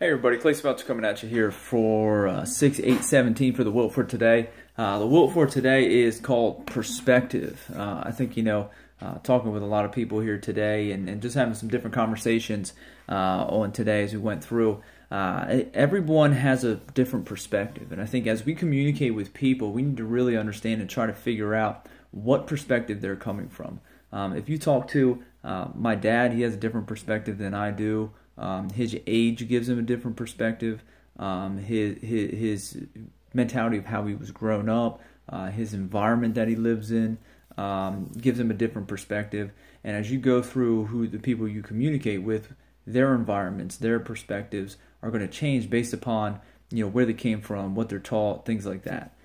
Hey everybody, Clay Spouts coming at you here for 6/8/17 for the Will for today. The Will for today is called perspective. I think, talking with a lot of people here today and just having some different conversations on today as we went through, everyone has a different perspective. And I think as we communicate with people, we need to really understand and try to figure out what perspective they're coming from. If you talk to my dad, he has a different perspective than I do. His age gives him a different perspective. His mentality of how he was grown up, his environment that he lives in, gives him a different perspective. And as you go through who the people you communicate with, their environments, their perspectives are going to change based upon where they came from, what they're taught, things like that.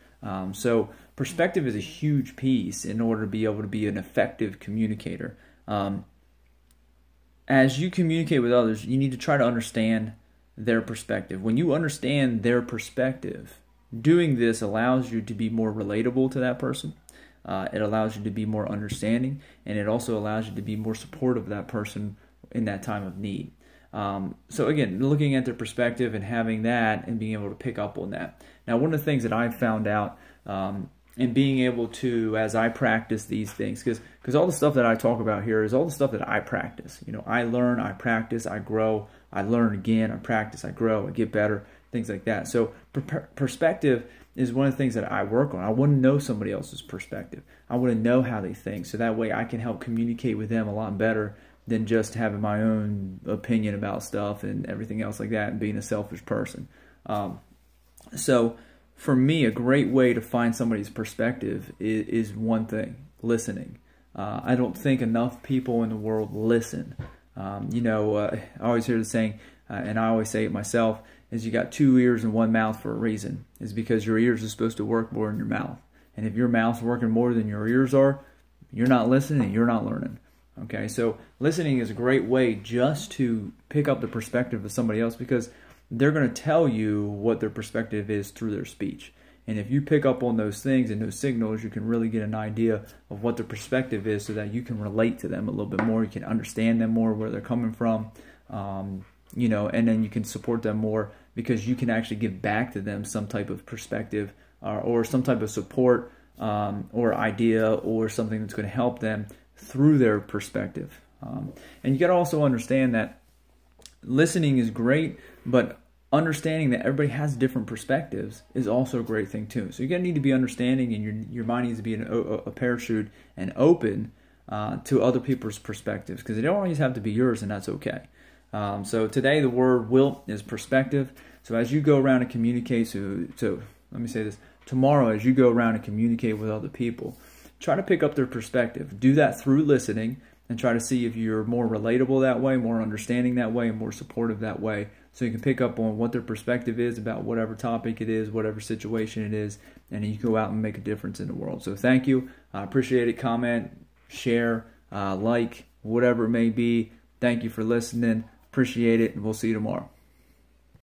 So perspective is a huge piece in order to be able to be an effective communicator. As you communicate with others, you need to try to understand their perspective. When you understand their perspective, doing this allows you to be more relatable to that person. It allows you to be more understanding, and it also allows you to be more supportive of that person in that time of need. So again, looking at their perspective and having that and being able to pick up on that. Now, one of the things that I've found out and being able to, as I practice these things, because all the stuff that I talk about here is all the stuff that I practice. I learn, I practice, I grow, I learn again, I practice, I grow, I get better, things like that. So perspective is one of the things that I work on. I want to know somebody else's perspective. I want to know how they think, so that way I can help communicate with them a lot better than just having my own opinion about stuff and everything else like that and being a selfish person. So for me, a great way to find somebody's perspective is one thing: listening. I don't think enough people in the world listen. I always hear the saying, and I always say it myself, is you got two ears and one mouth for a reason. It's because your ears are supposed to work more than your mouth. And if your mouth's working more than your ears are, you're not listening, you're not learning. Okay, so listening is a great way just to pick up the perspective of somebody else, because they're going to tell you what their perspective is through their speech. And if you pick up on those things and those signals, you can really get an idea of what their perspective is so that you can relate to them a little bit more. You can understand them more, where they're coming from, and then you can support them more because you can actually give back to them some type of perspective or some type of support or idea or something that's going to help them through their perspective. And you got to also understand that listening is great, but understanding that everybody has different perspectives is also a great thing too. So you're going to need to be understanding, and your mind needs to be a parachute and open to other people's perspectives, because they don't always have to be yours, and that's okay. So today the word will is perspective. So as you go around and communicate, so let me say this, tomorrow as you go around and communicate with other people, try to pick up their perspective. Do that through listening and try to see if you're more relatable that way, more understanding that way, and more supportive that way, so you can pick up on what their perspective is about whatever topic it is, whatever situation it is, and then you go out and make a difference in the world. So thank you. I appreciate it. Comment, share, like, whatever it may be. Thank you for listening. Appreciate it, and we'll see you tomorrow.